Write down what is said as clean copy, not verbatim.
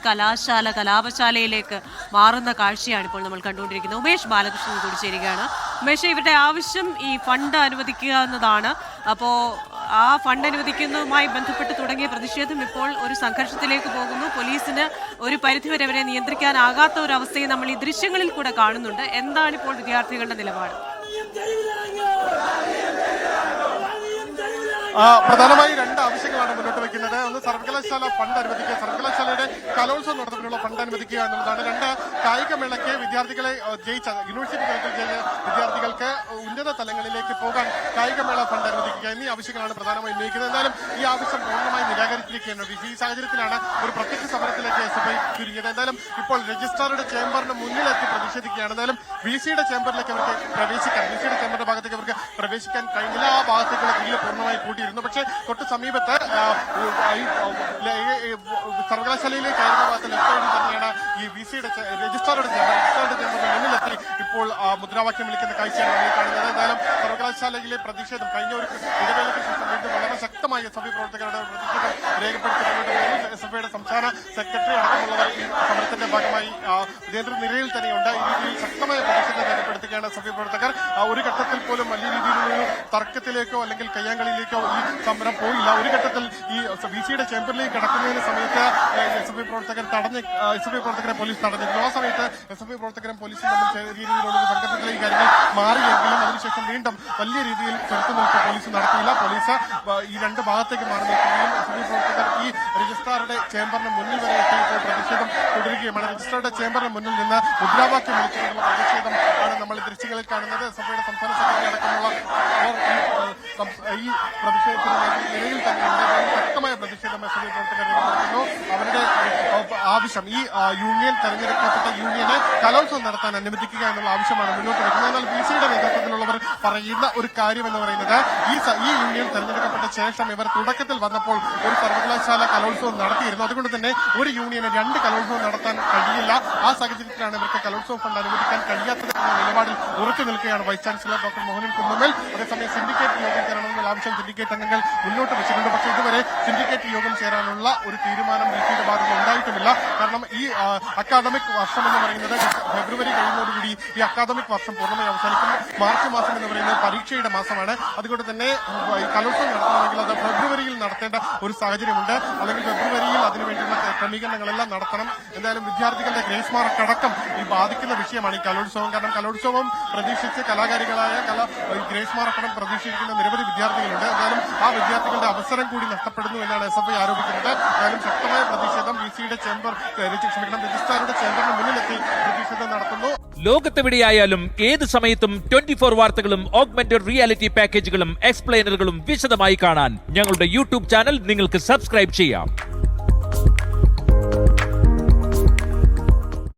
കലാപശാലയിലേക്ക് മാറുന്ന കാഴ്ചയാണ് ഇപ്പോൾ നമ്മൾ കണ്ടുകൊണ്ടിരിക്കുന്നത്. ഉമേഷ് ബാലകൃഷ്ണൻ കൂടി ചേരുകയാണ്. ഉമേഷ്, ഇവരുടെ ആവശ്യം ഈ ഫണ്ട് അനുവദിക്കുക എന്നതാണ്. അപ്പോൾ ആ ഫണ്ട് അനുവദിക്കുന്നതുമായി ബന്ധപ്പെട്ട് തുടങ്ങിയ പ്രതിഷേധം ഇപ്പോൾ ഒരു സംഘർഷത്തിലേക്ക് പോകുന്നു. പോലീസിന് ഒരു പരിധിവരെ അവരെ നിയന്ത്രിക്കാനാകാത്ത ഒരു അവസ്ഥയെ നമ്മൾ ഈ ദൃശ്യങ്ങളിൽ കൂടെ കാണുന്നുണ്ട്. എന്താണ് ഇപ്പോൾ വിദ്യാർത്ഥികളുടെ നിലപാട്? പ്രധാനമായി രണ്ട് ആവശ്യങ്ങളാണ് മുന്നോട്ട് വയ്ക്കുന്നത്. ഒന്ന്, സർവകലാശാല ഫണ്ട് അനുവദിക്കുക, സർവകലാശാലയുടെ കലോത്സവം നടത്തുന്നതിനുള്ള ഫണ്ട് അനുവദിക്കുക എന്നുള്ളതാണ്. രണ്ട്, കായികമേളയ്ക്ക് വിദ്യാർത്ഥികളെ ജയിച്ച യൂണിവേഴ്സിറ്റി തലത്തിൽ ജയിച്ച വിദ്യാർത്ഥികൾക്ക് ഉന്നത തലങ്ങളിലേക്ക് പോകാൻ കായികമേള ഫണ്ട് അനുവദിക്കുക എന്നീ ആവശ്യങ്ങളാണ് പ്രധാനമായി ഉന്നയിക്കുന്നത്. എന്തായാലും ഈ ആവശ്യം പൂർണ്ണമായി നിരാകരിച്ചിരിക്കുകയാണ്. ഈ സാഹചര്യത്തിലാണ് ഒരു പ്രത്യക്ഷ സമരത്തിലേക്ക് SFI ചുരുങ്ങിയത്. എന്തായാലും ഇപ്പോൾ രജിസ്ട്രാറുടെ ചേംബറിന് മുന്നിലെത്തി പ്രതിഷേധിക്കുകയാണ്. എന്തായാലും VC-യുടെ ചേംബറിലേക്ക് അവർക്ക് പ്രവേശിക്കാൻ, VC-യുടെ ചേംബറിന്റെ ഭാഗത്തേക്ക് അവർക്ക് പ്രവേശിക്കാൻ കഴിഞ്ഞില്ല. ആ ഭാഗത്തേക്കുള്ള ഗ്രില്ല് പൂർണ്ണമായി കൂട്ടിയിരുന്നു. പക്ഷേ തൊട്ട് സമീപത്ത് സർവകലാശാലയിലേക്ക് കയറുന്ന ഭാഗത്ത് ലെഫ്റ്റ് സൈഡിൽ തന്നെയാണ് ഈ VC-യുടെ രജിസ്ട്രാറുടെ ചേംബറിന് മുന്നിലെത്തി ഇപ്പോൾ മുദ്രാവാക്യം വിളിക്കുന്ന കാഴ്ചയാണ് നമ്മൾ കാണുന്നത്. എന്തായാലും സർവകലാശാലയിലെ പ്രതിഷേധം കഴിഞ്ഞ ഒരു ഇടവേളയ്ക്ക് ശേഷം വീണ്ടും വളരെ ശക്തമായ SFI പ്രവർത്തകരുടെ പ്രതിഷേധം രേഖപ്പെടുത്തിക്കൊണ്ട് SFIയുടെ സംസ്ഥാന സെക്രട്ടറി അടക്കമുള്ളവർ ഈ സമരത്തിന്റെ ഭാഗമായി നേതൃനിരയിൽ തന്നെയുണ്ട്. ഈ രീതിയിൽ ശക്തമായ പ്രതിഷേധം രേഖപ്പെടുത്തുകയാണ് SFI പ്രവർത്തകർ. ഒരു ഘട്ടത്തിൽ പോലും വലിയ രീതിയിലുള്ളൊരു തർക്കത്തിലേക്കോ അല്ലെങ്കിൽ കയ്യാങ്കളിയിലേക്കോ ഈ സമരം പോയില്ല. ഒരു ഘട്ടത്തിൽ ഈ VC-യുടെ ചേംബറിലേക്ക് കടക്കുന്നതിന് സമയത്ത് SFI പ്രവർത്തകരെ പോലീസ് തടഞ്ഞിരുന്നു. ആ സമയത്ത് SFI പ്രവർത്തകരും പോലീസും തമ്മിൽ ചെറിയ രീതിയിലുള്ള സംഘർഷത്തിലേക്ക് കാര്യങ്ങൾ മാറിയെങ്കിലും അതിനുശേഷം വീണ്ടും വലിയ രീതിയിൽ ചെറുത്തുനിൽപ്പ് പോലീസ് നടത്തിയില്ല. പോലീസ് ഈ രണ്ട് ഭാഗത്തേക്ക് മാറി നിൽക്കുകയും SFI പ്രവർത്തകർ ഈ രജിസ്ട്രാറുടെ ചേംബറിന് മുന്നിൽ വരെ എത്തിയപ്പോൾ പ്രതിഷേധം തുടരുകയുമാണ്. രജിസ്ട്രാറുടെ ചേംബറിന് മുന്നിൽ നിന്ന് മുദ്രാവാക്യം വിളിച്ചുകൊണ്ടുള്ള പ്രതിഷേധം ആണ് നമ്മൾ ഈ ദൃശ്യങ്ങളിൽ കാണുന്നത്. SFIയുടെ സംസ്ഥാന സെക്രട്ടറി അടക്കമുള്ള ഈ പ്രതിഷേധത്തിന് നിലയിൽ തന്നെയുണ്ട്. ശക്തമായ പ്രതിഷേധം SFI പ്രവർത്തകർ രേഖപ്പെടുത്തുന്നു. അവരുടെ ആവശ്യം ഈ യൂണിയൻ തെരഞ്ഞെടുക്കപ്പെട്ട യൂണിയനെ കലോത്സവം നടത്താൻ അനുവദിക്കുക എന്നുള്ള ആവശ്യമാണ് മുന്നോട്ട് വയ്ക്കുന്നത്. എന്നാൽ VC-യുടെ നേതൃത്വത്തിലുള്ളവർ പറയുന്ന ഒരു കാര്യം എന്ന് പറയുന്നത് ഈ യൂണിയൻ തെരഞ്ഞെടുക്കപ്പെട്ട ശേഷം ഇവർ തുടക്കത്തിൽ വന്നപ്പോൾ ഒരു സർവകലാശാല കലോത്സവം നടത്തിയിരുന്നു. അതുകൊണ്ട് തന്നെ ഒരു യൂണിയന് രണ്ട് കലോത്സവം നടത്താൻ കഴിയില്ല. ആ സാഹചര്യത്തിലാണ് ഇവർക്ക് കലോത്സവ ഫണ്ട് അനുവദിക്കാൻ കഴിയാത്തത് എന്ന നിലപാടിൽ ഉറച്ചു നിൽക്കുകയാണ് vice chancellor doctor Mohanan Kunnummal. അതേസമയം സിൻഡിക്കേറ്റ് യോഗം ചേരണമെന്നുള്ള ആവശ്യം സിൻഡിക്കേറ്റ് അംഗങ്ങൾ മുന്നോട്ട് വെച്ചിട്ടുണ്ട്. പക്ഷേ ഇതുവരെ സിൻഡിക്കേറ്റ് യോഗം ചേരാനുള്ള ഒരു തീരുമാനം VC-യുടെ ഭാഗത്ത് ഉണ്ടായിട്ടുമില്ല. കാരണം ഈ അക്കാദമിക് വർഷം എന്ന് പറയുന്നത് ഫെബ്രുവരി കഴിയുന്നതോടുകൂടി ഈ അക്കാദമിക് വർഷം പൂർണ്ണമായി അവസാനിക്കും. മാർച്ച് മാസം എന്ന് പറയുന്നത് പരീക്ഷയുടെ മാസമാണ്. അതുകൊണ്ട് തന്നെ കലോത്സവം നടത്തണമെങ്കിൽ അത് ഫെബ്രുവരിയിൽ നടത്തേണ്ട ഒരു സാഹചര്യമുണ്ട്. അല്ലെങ്കിൽ ഫെബ്രുവരിയിൽ അതിനുവേണ്ടിയുള്ള ക്രമീകരണങ്ങളെല്ലാം നടത്തണം. എന്തായാലും വിദ്യാർത്ഥികളുടെ ഗ്രേസ് മാർക്ക് അടക്കം ഈ ബാധിക്കുന്ന വിഷയമാണ് ഈ കലോത്സവം. കാരണം കലോത്സവം പ്രതീക്ഷിച്ച് കലാകാരികളായ ഗ്രേസ് മാർക്ക് അടക്കം പ്രതീക്ഷിക്കുന്ന നിരവധി വിദ്യാർത്ഥികളുണ്ട്. എന്തായാലും ആ വിദ്യാർത്ഥികളുടെ അവസരം കൂടി നഷ്ടപ്പെടുന്നു എന്നാണ് SFI ആരോപിക്കുന്നത്. എന്തായാലും ശക്തമായ പ്രതിഷേധം VC-യുടെ രജിസ്ട്രാറുടെ ചേംബറിന് മുന്നിലെത്തി പ്രതിഷേധം നടത്തുന്നു. ലോകത്തെവിടെയായാലും ഏത് സമയത്തും 24 വാർത്തകളും ഓഗ്മെന്റഡ് റിയാലിറ്റി പാക്കേജുകളും എക്സ്പ്ലെയിനറുകളും വിശദമായി കാണാൻ ഞങ്ങളുടെ YouTube ചാനൽ നിങ്ങൾക്ക് സബ്സ്ക്രൈബ് ചെയ്യാം.